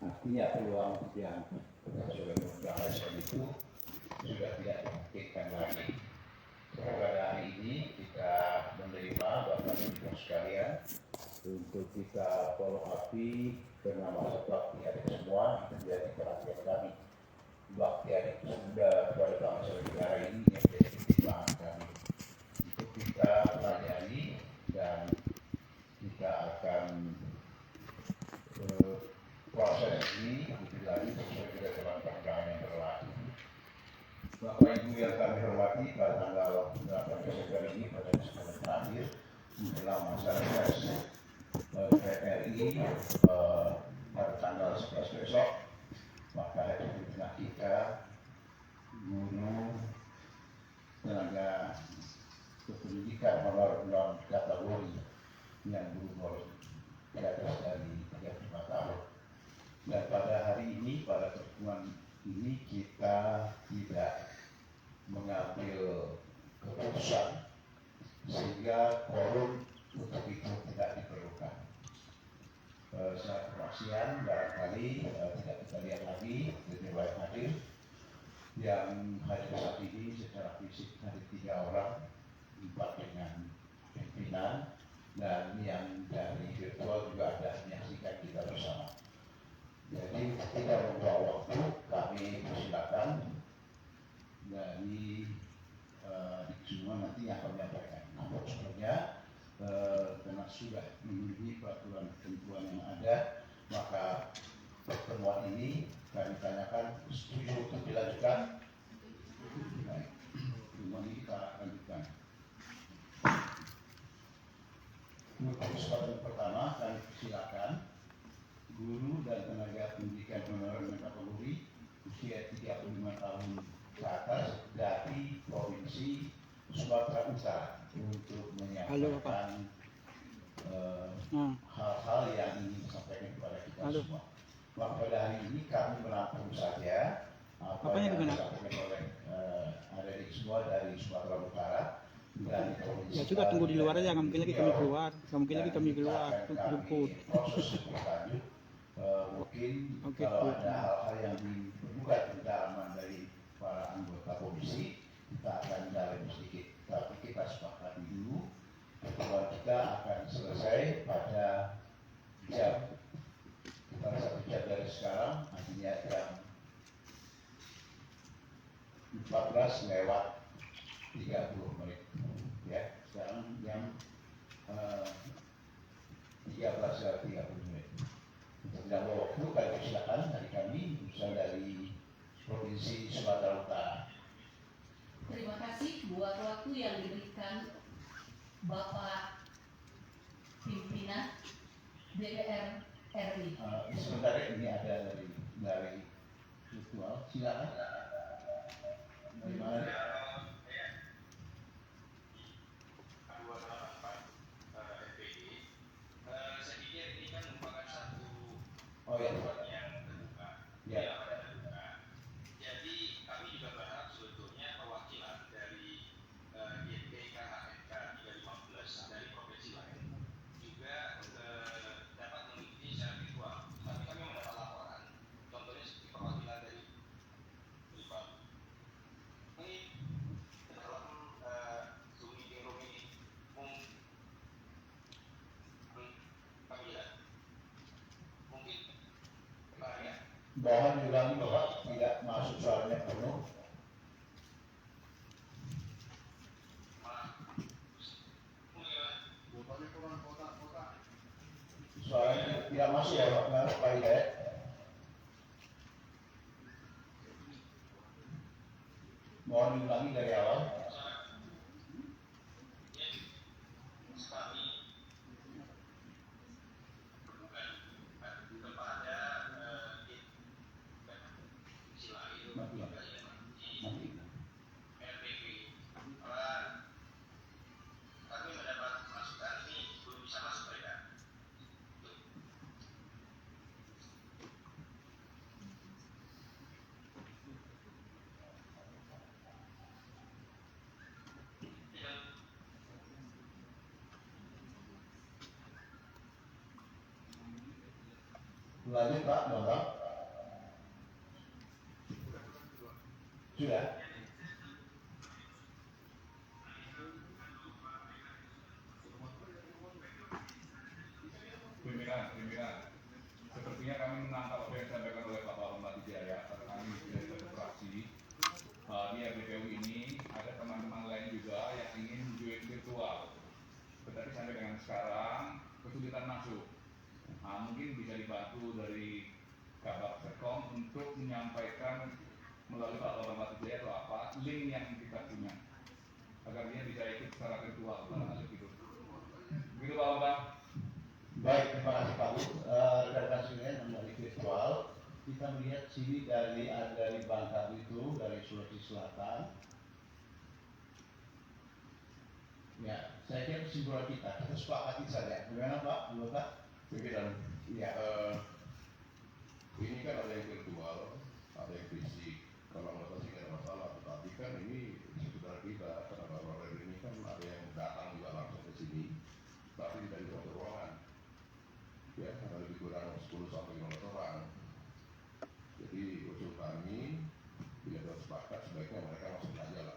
Artinya peluang yang sudah berjalan itu sudah tidak dimungkinkan lagi. Pada hari ini kita menerima Bapak Ibu sekalian untuk kita follow up bernama bakti adik semua yang menjadi perhatian kami. Bakti adik sudah pada bangsa negara ini yang menjadi pertimbangan kami untuk kita pelajari dan kita akan proses ini dilanjut sesuai dengan peraturan yang berlaku. Bapak Ibu yang kami hormati, pada tanggal 8 Desember ini pada kesempatan terakhir menjelang masa reses PRI pada tanggal 11 besok, maka hadir di tengah kita guru tenaga kependidikan honor non kategori yang berumur di atas dari 35 tahun. Dan pada hari ini, pada pertemuan ini kita tidak mengambil keputusan sehingga quorum untuk itu tidak diperlukan. Secara kepastian barangkali tidak kita lihat lagi riwayat hadir yang hadir saat ini secara fisik hadir 3 orang, 4 dengan pimpinan, dan yang dari virtual juga ada menyaksikan kita bersama. Jadi tidak membuang waktu, kami persilakan dari semua nanti yang akan menyampaikan. Namun sebelumnya karena sudah memenuhi peraturan ketentuan yang ada, maka pertemuan ini kami tanyakan setuju untuk dilanjutkan. Baik, pertemuan ini kita lanjutkan. Untuk kesempatan pertama kami persilakan guru dan tenaga pendidikan honor dan kategori usia 35 tahun ke atas dari Provinsi Sumatera Utara untuk menyampaikan hal-hal yang ingin disampaikan kepada kita semua. Maka pada hari ini kami menampung saja apa yang disampaikan oleh adik semua dari Sumatera Utara. Ya sudah, tunggu di luar aja, nggak mungkin lagi kami keluar, jemput. Proses berlanjut. Mungkin kalau ada hal-hal yang dibuka pendalaman dari para anggota komisi, kita akan dalami sedikit. Tapi kita sepakati dulu, pertemuan kita akan selesai pada jam 1 jam dari sekarang, artinya jam 14 lewat 30 menit. Ya, sekarang jam 13 lewat 30 menit. Dalam waktu kami silakan dari kami, misalnya dari Provinsi Sumatera Utara. Terima kasih buat waktu yang diberikan Bapak Pimpinan DPR RI. Sebentar, ini ada dari virtual. Silakan. Dari mana? Oh ya. Ya. Jadi kami juga berharap sebetulnya perwakilan dari YPKHNK 315 dari provinsi lain juga dapat mengikuti secara virtual. Tapi kami mendapat laporan, contohnya seperti perwakilan dari Beliau. Ini dalam Zoom meeting room ini Mohon diulangi Bapak, tidak masuk suaranya penuh. Suaranya tidak masuk ya Pak Hidayat. Mohon diulangi dari awal. Lanjut Pak, Bambang. Sudah. Pimpinan. Sepertinya kami menangkap apa yang disampaikan oleh Bapak Bambang Jaya. Kami sudah berfraksi di RPPU ini ada teman-teman lain juga yang ingin join virtual. Tetapi sampai dengan sekarang kesulitan masuk. Nah, mungkin bisa dibantu dari Kabak Serkom untuk menyampaikan melalui Bapak Bambang Jaya atau apa link yang kita punya agar dia bisa ikut secara virtual barangkali gitu. Begitu Pak Bambang. Baik, terima kasih Pak Bu. Rekan-rekan sekalian kembali virtual. Kita melihat sini dari Bangka itu dari Sulawesi Selatan. Ya, saya kira kesimpulan kita sepakati saja. Bagaimana Pak? Dulu Pak? Pimpinan, Ya. ini kan ada yang virtual, ada yang fisik. Kalau menurut saya tidak ada masalah, tetapi kan ini sekedar kita, karena orang ini kan ada yang datang juga langsung ke sini, tapi tidak di satu ruangan. Ya, karena lebih kurang 10 sampai 15 orang. Jadi usul kami, bila sudah sepakat sebaiknya mereka masuk aja lah.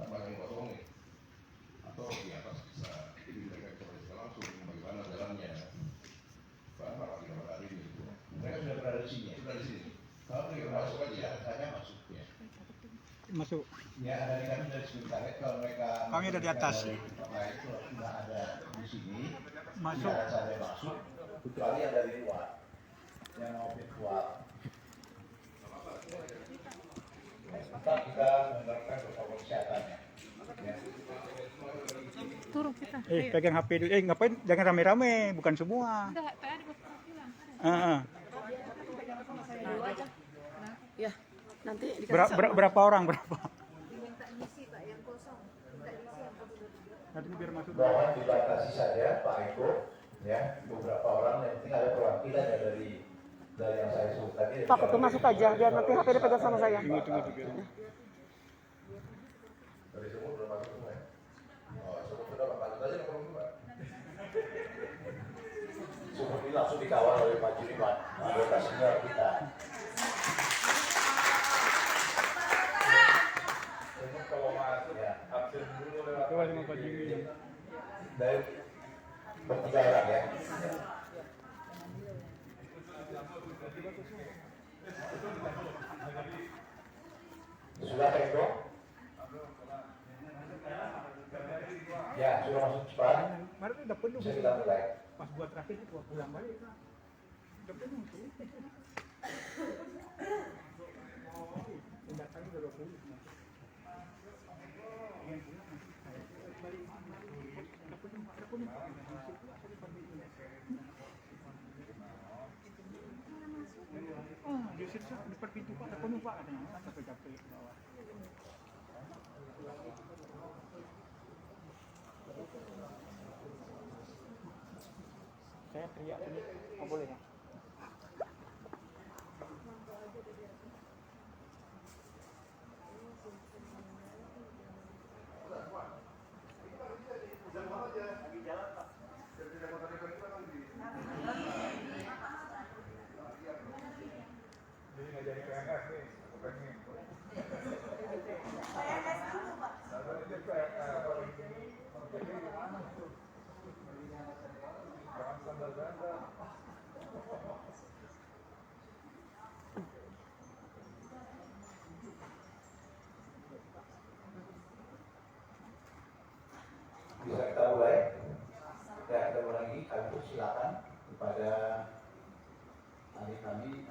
Tambah yang kosong nih, atau di atas bisa. Jadi mereka bisa masuk langsung bagaimana jalannya. Karena kita pada hari ini. Mereka sudah berada di sini. Sudah di sini. Kalau mereka masuk aja, saya masuk ya. Masuk. Ya, dari kami dari sekretariat kalau mereka Kami ada di atas. Nah, itu sudah ada di sini. Masuk. Tidak ada saya masuk. Kecuali yang dari luar, yang mau virtual. Tetap kita menerapkan protokol kesehatannya. Ya. Turun kita. Pegang HP dulu. Ngapain? Jangan rame-rame, bukan semua. Enggak, tadi bapak bilang. Ya, nanti dikasih Berapa orang? Berapa? diminta ngisi Pak yang kosong. Minta ngisi yang kosong. Nanti biar masuk. Mohon dibatasi saja Pak Eko, ya beberapa orang yang penting ada perwakilan ya dari yang saya sebut tadi. Pak, itu masuk aja biar nanti HP dipegang sama saya. Tunggu. Dari semua sudah masuk semua ya? Oh, semua sudah masuk aja nomor 2. Semua ini langsung dikawal oleh Pak Juniman, anggota senior kita. Kalau masuk ya, absen dulu lewat. Coba sama Pak Jimmy. Dari bertiga orang ya. Sudah Pak Eko? Ya, sudah masuk cepat. Kemarin udah penuh. Bisa kita mulai. Pas buat terakhir itu pulang balik. Udah penuh tuh. Datangnya udah 20. Di situ depan pintu Pak, ada penuh Pak katanya. Sampai capek ke bawah. Saya teriak ini, nggak boleh ya? Bisa kita mulai? Ya, kita mulai lagi. Kami silakan kepada adik kami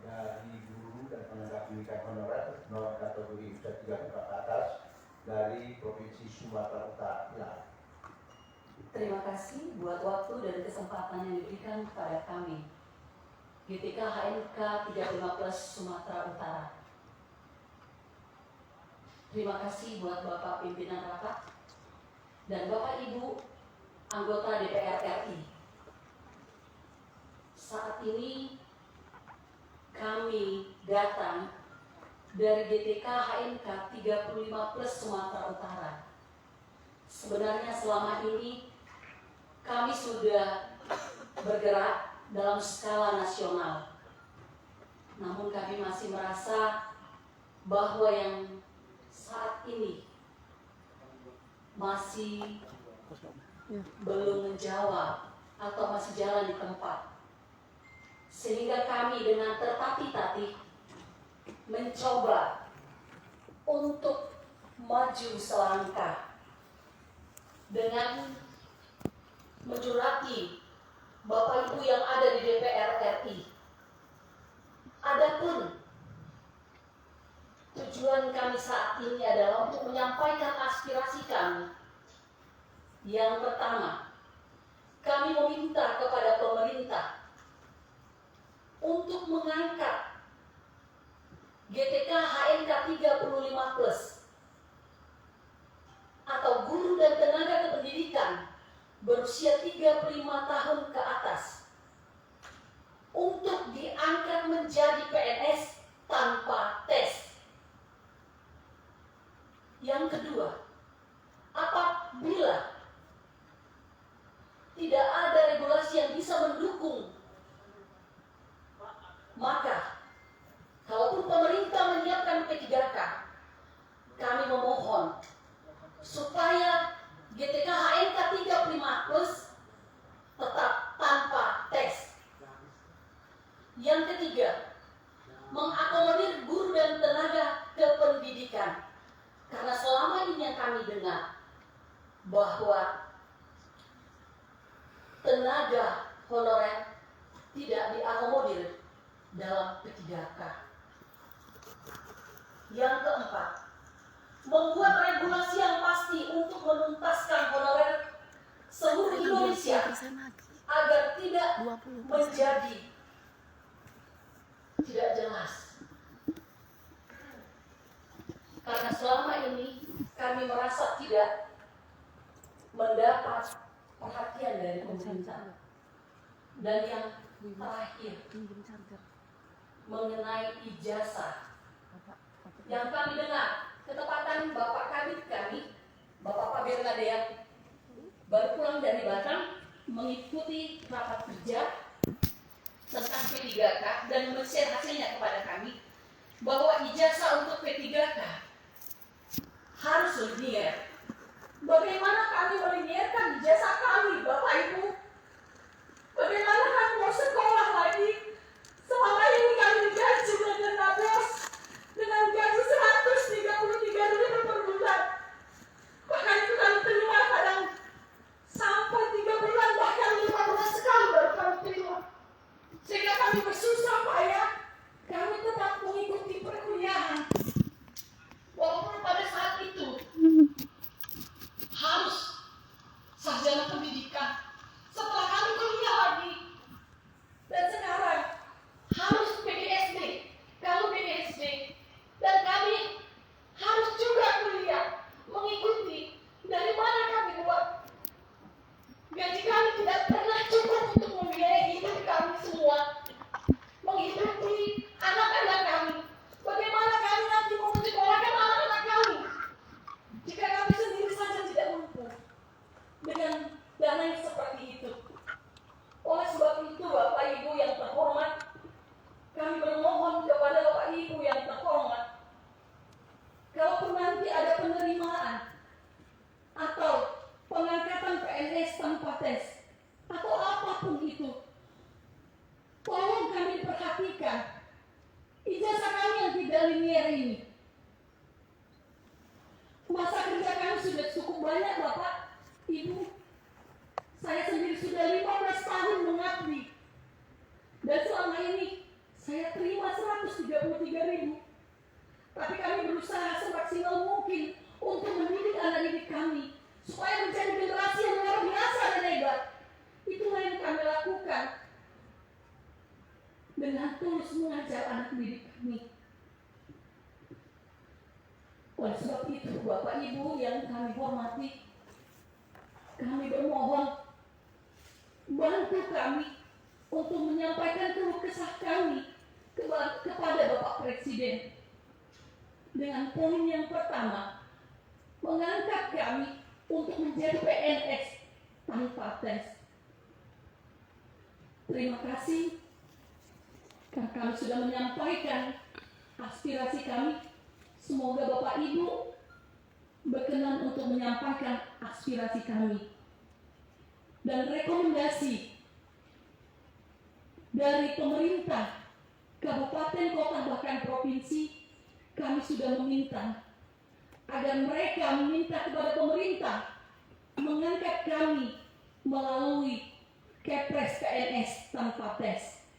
dari guru dan penegak pendidikan honorer non kategori usia 34 ke atas dari Provinsi Sumatera Utara. Ya. Terima kasih buat waktu dan kesempatan yang diberikan kepada kami. GTK HNK 35 Plus Sumatera Utara. Terima kasih buat Bapak Pimpinan Rapat dan Bapak Ibu anggota DPR RI. Saat ini kami datang dari GTK HNK 35 Plus Sumatera Utara. Sebenarnya selama ini kami sudah bergerak dalam skala nasional. Namun kami masih merasa bahwa yang saat ini masih belum menjawab atau masih jalan di tempat. Sehingga kami dengan tertatih-tatih mencoba untuk maju selangkah dengan menyurati Bapak Ibu yang ada di DPR RI. Adapun tujuan kami saat ini adalah untuk menyampaikan aspirasi kami. Yang pertama, kami meminta kepada pemerintah untuk mengangkat GTK HNK 35+ atau guru dan tenaga kependidikan berusia 35 tahun ke atas untuk diangkat menjadi PNS tanpa tes. Yang kedua, apabila tidak ada regulasi yang bisa mendukung, maka kalaupun pemerintah menyiapkan P3K, kami memohon supaya GTK HNK 35+ tetap tanpa tes. Yang ketiga, mengakomodir guru dan tenaga kependidikan. Karena selama ini yang kami dengar bahwa tenaga honorer tidak diakomodir dalam P3K. Yang keempat, membuat regulasi yang pasti untuk menuntaskan honorer seluruh Indonesia agar tidak menjadi tidak jelas. Karena selama ini kami merasa tidak mendapat perhatian dari pemerintah. Dan yang terakhir, mengenai ijazah yang kami dengar, ketepatan Bapak Kabid kami, Bapak Pak Bernade yang baru pulang dari Batam mengikuti rapat kerja tentang P3K dan men-share hasilnya kepada kami bahwa ijazah untuk P3K harus linier. Bagaimana kami melinierkan ijazah kami, Bapak Ibu? Bagaimana kami mau sekolah lagi? Selama ini kami digaji dengan bos dengan gaji 133.000 per bulan. Bahkan itu kami terima kadang sampai 3 bulan, bahkan 5 bulan sekali baru kami terima. Sehingga kami bersusah payah, kami tetap mengikuti perkuliahan. Walaupun pada saat itu harus sarjana pendidikan. Setelah kami kuliah lagi, dan sekarang harus PGSD, kalau PGSD, dan kami harus juga kuliah mengikuti. Dari mana kami buat? Gaji kami tidak pernah cukup untuk membiayai hidup kami semua, menghidupi anak-anak kami. Bagaimana kami nanti mau menyekolahkan anak-anak kami jika kami sendiri saja tidak mampu dengan dana yang seperti itu? Oleh sebab itu, Bapak Ibu yang terhormat, kami bermohon kepada Bapak Ibu yang terhormat, kalaupun nanti ada penerimaan atau pengangkatan PNS tanpa tes atau apapun itu, tolong kami perhatikan ijazah kami yang tidak linier ini. Masa kerja kami sudah cukup banyak, Bapak Ibu. Saya sendiri sudah 15 tahun mengabdi, dan selama ini saya terima 133.000. Tapi kami berusaha semaksimal mungkin untuk mendidik anak didik kami supaya menjadi generasi yang luar biasa dan hebat. Itulah yang kami lakukan dengan tulus mengajar anak didik kami. Oleh sebab itu, Bapak Ibu yang kami hormati, kami bermohon bantu kami untuk menyampaikan keluh kesah kami kepada Bapak Presiden. Dengan poin yang pertama, mengangkat kami untuk menjadi PNS tanpa tes. Terima kasih karena kami sudah menyampaikan aspirasi kami. Semoga Bapak Ibu berkenan untuk menyampaikan aspirasi kami dan rekomendasi dari pemerintah kabupaten, kota, bahkan provinsi. Kami sudah meminta agar mereka meminta kepada pemerintah mengangkat kami melalui Kepres PNS tanpa tes.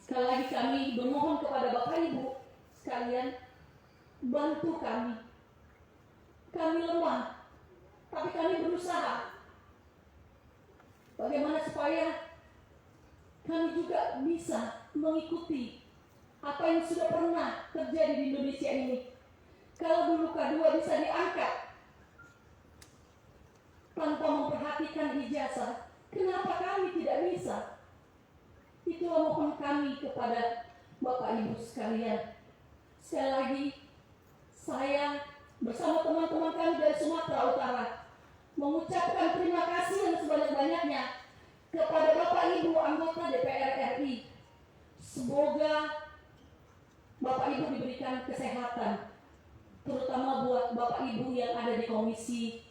Sekali lagi kami memohon kepada Bapak Ibu sekalian, bantu kami. Kami lemah, tapi kami berusaha. Bagaimana supaya kami juga bisa mengikuti apa yang sudah pernah terjadi di Indonesia ini. Kalau dulu K2 bisa diangkat tanpa memperhatikan ijazah, kenapa kami tidak bisa? Itulah mohon kami kepada Bapak Ibu sekalian. Sekali lagi, saya bersama teman-teman kami dari Sumatera Utara mengucapkan terima kasih yang sebanyak-banyaknya kepada Bapak Ibu anggota DPR RI. Semoga Bapak Ibu diberikan kesehatan, terutama buat Bapak Ibu yang ada di Komisi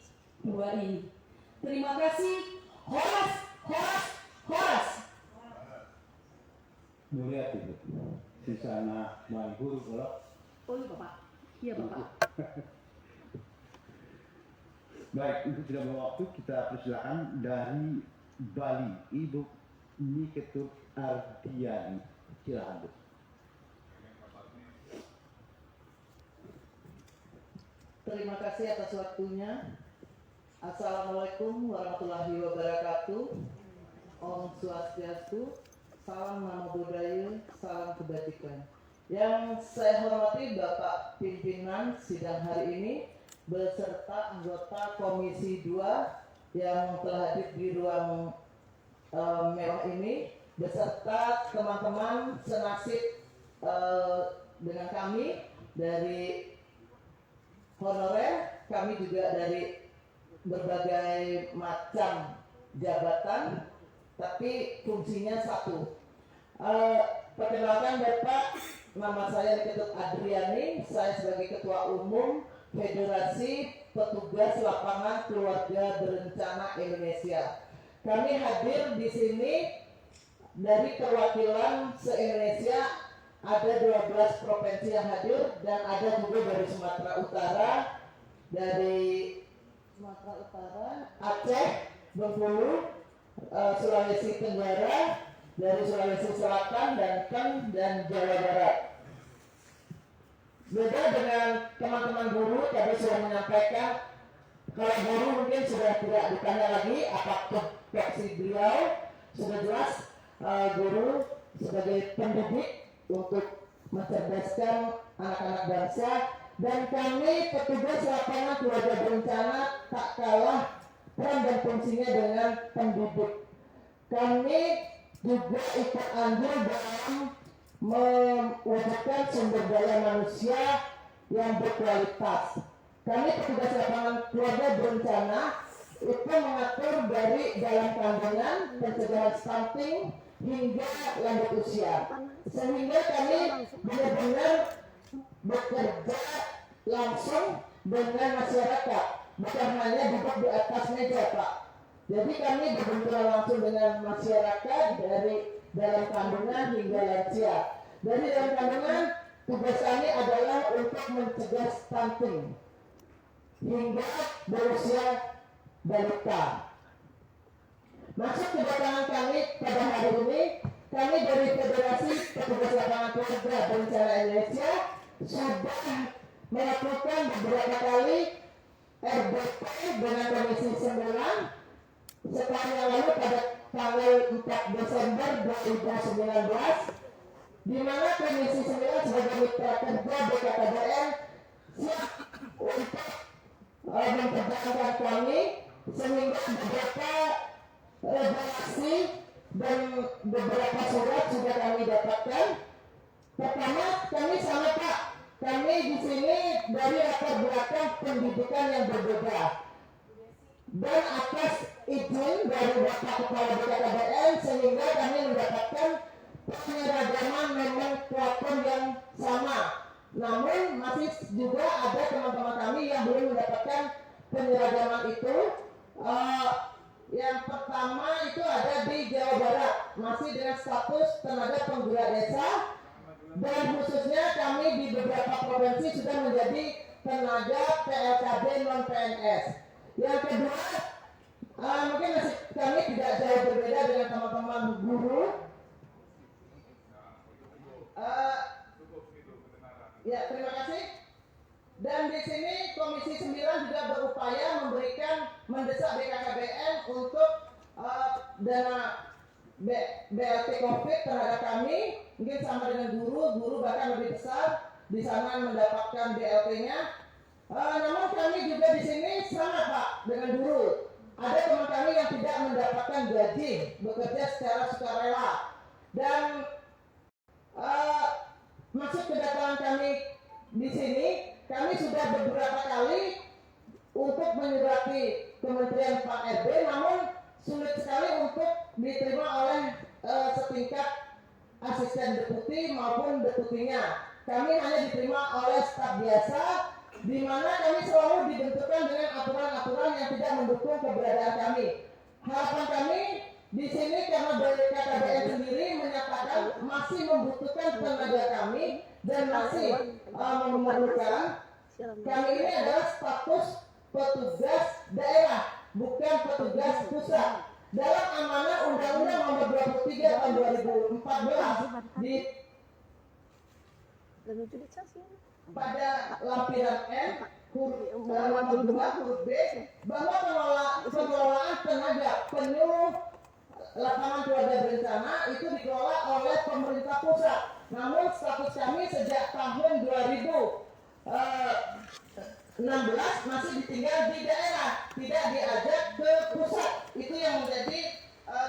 2 ini. Terima kasih. Horas, horas, horas. Mulia itu. Di sana Mahguru kalau. Oh iya Bapak. Iya Bapak. Baik, untuk tidak membuang waktu kita persilakan dari Bali, Ibu Niketut Ardiani. Silakan Bu. Terima kasih atas waktunya. Assalamualaikum warahmatullahi wabarakatuh. Om Swastiastu. Salam Namo Buddhaya, salam kebajikan. Yang saya hormati Bapak Pimpinan sidang hari ini beserta anggota Komisi 2 yang telah hadir di ruang mewah ini, beserta teman-teman senasib dengan kami dari honorer, kami juga dari berbagai macam jabatan, tapi fungsinya satu. Perkenalkan Bapak, nama saya Niketut Adriani, saya sebagai Ketua Umum Federasi Petugas Lapangan Keluarga Berencana Indonesia. Kami hadir di sini dari perwakilan se-Indonesia, ada 12 provinsi yang hadir dan ada juga dari Sumatera Utara, Aceh, Bengkulu, Sulawesi Tenggara, dari Sulawesi Selatan, Banten, dan Jawa Barat. Beda dengan teman-teman guru, tadi sudah menyampaikan, kalau guru mungkin sudah tidak ditanya lagi apakah profesi beliau, sudah jelas guru sebagai pendidik untuk mencerdaskan anak-anak bangsa, dan kami petugas lapangan keluarga berencana tak kalah peran dan fungsinya dengan pendidik. Kami juga ikut andil dalam mewujudkan sumber daya manusia yang berkualitas. Kami petugas lapangan keluarga berencana itu mengatur dari dalam kandungan, pencegahan stunting hingga lanjut usia, sehingga kami benar-benar bekerja langsung dengan masyarakat, bukan hanya duduk di atas meja, Pak. Jadi kami berbenturan langsung dengan masyarakat dari dalam kandungan hingga lansia. Dari dalam kandungan, tugas kami adalah untuk mencegah stunting hingga berusia balita. Masuk kedatangan kami pada hari ini, kami dari Federasi Petugas Lapangan Keluarga Berencana Indonesia sudah melakukan beberapa kali RBP dengan Komisi 9 sekali yang lalu pada tanggal 4 Desember 2019, di mana Komisi 9 sebagai mitra kerja BKKBN siap untuk memperjuangkan kami, sehingga beberapa regulasi dan beberapa surat sudah kami dapatkan. Pertama, kami sama Pak, kami di sini dari latar belakang pendidikan yang berbeda, dan atas izin dari Bapak Kepala BKKBN sehingga kami mendapatkan penyeragaman nomenklatur yang sama. Namun masih juga ada teman-teman kami yang belum mendapatkan penyeragaman itu. Yang pertama itu ada di Jawa Barat, masih dengan status tenaga penggerak desa, dan khususnya kami di beberapa provinsi sudah menjadi tenaga PLKB non PNS. Yang kedua, mungkin nasib kami tidak jauh berbeda dengan teman-teman guru. Ya, terima kasih. Dan di sini Komisi 9 juga berupaya mendesak BKKBN untuk dana BLT COVID terhadap kami, mungkin sama dengan guru bahkan lebih besar di sana mendapatkan BLT-nya. Namun kami juga di sini sama Pak dengan guru. Ada teman kami yang tidak mendapatkan gaji, bekerja secara sukarela. Dan maksud kedatangan kami di sini, kami sudah beberapa kali untuk menyurati Kementerian Pan-RB, namun sulit sekali untuk diterima oleh setingkat asisten deputi maupun deputinya. Kami hanya diterima oleh staf biasa, di mana kami selalu dibentukkan dengan aturan-aturan yang tidak mendukung keberadaan kami. Harapan kami di sini karena dari KKBN sendiri menyatakan masih membutuhkan tenaga kami dan masih memerlukan. Kami ini adalah status petugas daerah, bukan petugas pusat. Dalam amanah Undang-Undang Nomor 23 Tahun 2014 di pada lampiran M huruf 2 huruf B bahwa pengelolaan tenaga penyuluh lapangan keluarga berencana itu dikelola oleh pemerintah pusat. Namun status kami sejak tahun 2016 masih ditinggal di daerah, tidak diajak ke pusat. Itu yang menjadi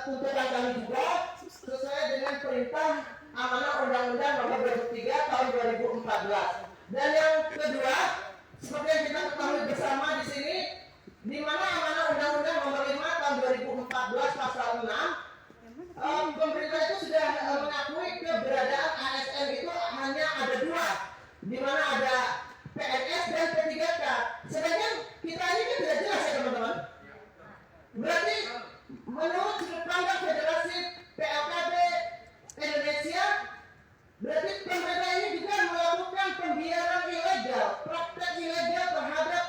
tuntutan kami juga sesuai dengan perintah amanah Undang-Undang Nomor 23 Tahun 2014. Dan yang kedua, seperti yang kita ketahui bersama di sini, di mana amanah Undang-Undang Nomor 5 Tahun 2014 Pasal 6, pemerintah itu sudah mengakui keberadaan ASN itu hanya ada dua, di mana ada PNS dan P3K. Sedangkan kita ini kan tidak jelas ya teman-teman. Berarti menurut sudut pandang Federasi PLKB Indonesia, berarti pemerintah ini juga melakukan pembiaran ilegal, praktek ilegal terhadap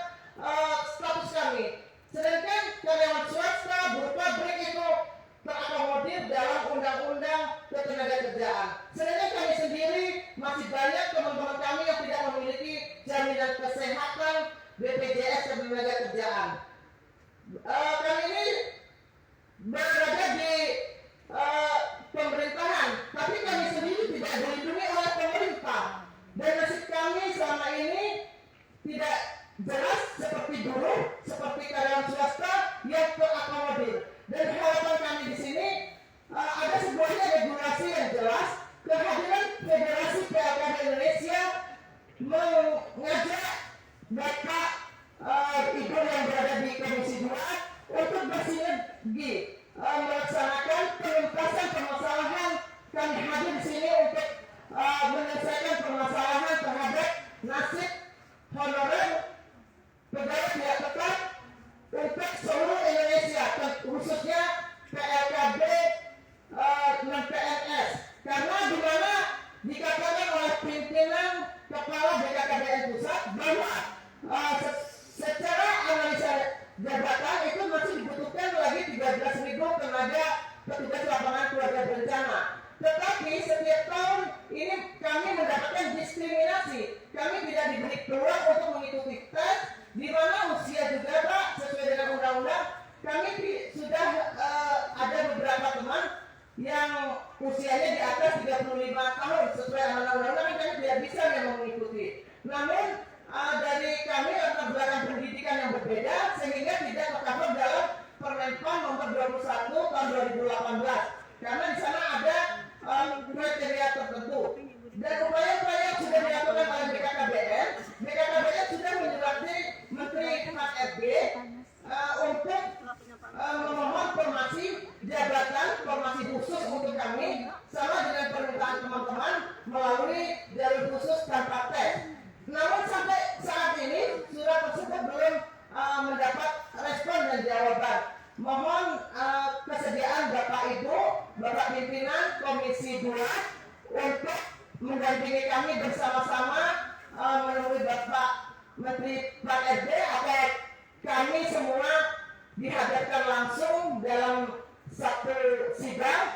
status kami. Sedangkan karyawan swasta, buruh pabrik itu terakomodir dalam undang-undang ketenagakerjaan. Sedangkan kami sendiri masih banyak teman-teman kami yang tidak memiliki jaminan kesehatan BPJS Ketenagakerjaan. Kami ini berada di pemerintahan, tapi kami sendiri tidak dilindungi oleh pemerintah. Dan nasib kami selama ini tidak jelas seperti buruh, seperti karyawan swasta yang terakomodir. Dan harapan kami di sini ada sebuah regulasi yang jelas, kehadiran Federasi PLKB Indonesia mengajak Bapak Ibu yang berada di Komisi 2 untuk bersinergi melaksanakan penuntasan permasalahan. Kami hadir di sini untuk menyelesaikan permasalahan terhadap nasib honorer pegawai tidak tetap untuk seluruh Indonesia, khususnya PLKB dan PNS. Karena di mana dikatakan oleh pimpinan kepala BKKBN pusat bahwa secara analisa jabatan itu masih dibutuhkan lagi 13.000 tenaga petugas lapangan keluarga berencana. Tetapi setiap tahun ini kami mendapatkan diskriminasi. Kami tidak diberi peluang untuk mengikuti tes, di mana usia juga Pak sesuai dengan undang-undang. Kami sudah ada beberapa teman yang usianya di atas 35 tahun sesuai amanah undang-undang, kami tidak bisa memang mengikuti. Namun dari kami latar belakang pendidikan yang berbeda sehingga tidak tercover dalam Permenpan Nomor 21 Tahun 2018. Karena di sana ada kriteria tertentu. Dan upaya-upaya sudah dilakukan oleh BKKBN. BKKBN sudah menyurati Menteri Pan-RB untuk melalui jalur khusus tanpa tes. Namun sampai saat ini surat tersebut belum mendapat respon dan jawaban. Mohon kesediaan Bapak Ibu, Bapak Pimpinan Komisi 2 untuk mendampingi kami bersama-sama menemui Bapak Menteri PAN-RB agar kami semua dihadirkan langsung dalam satu sidang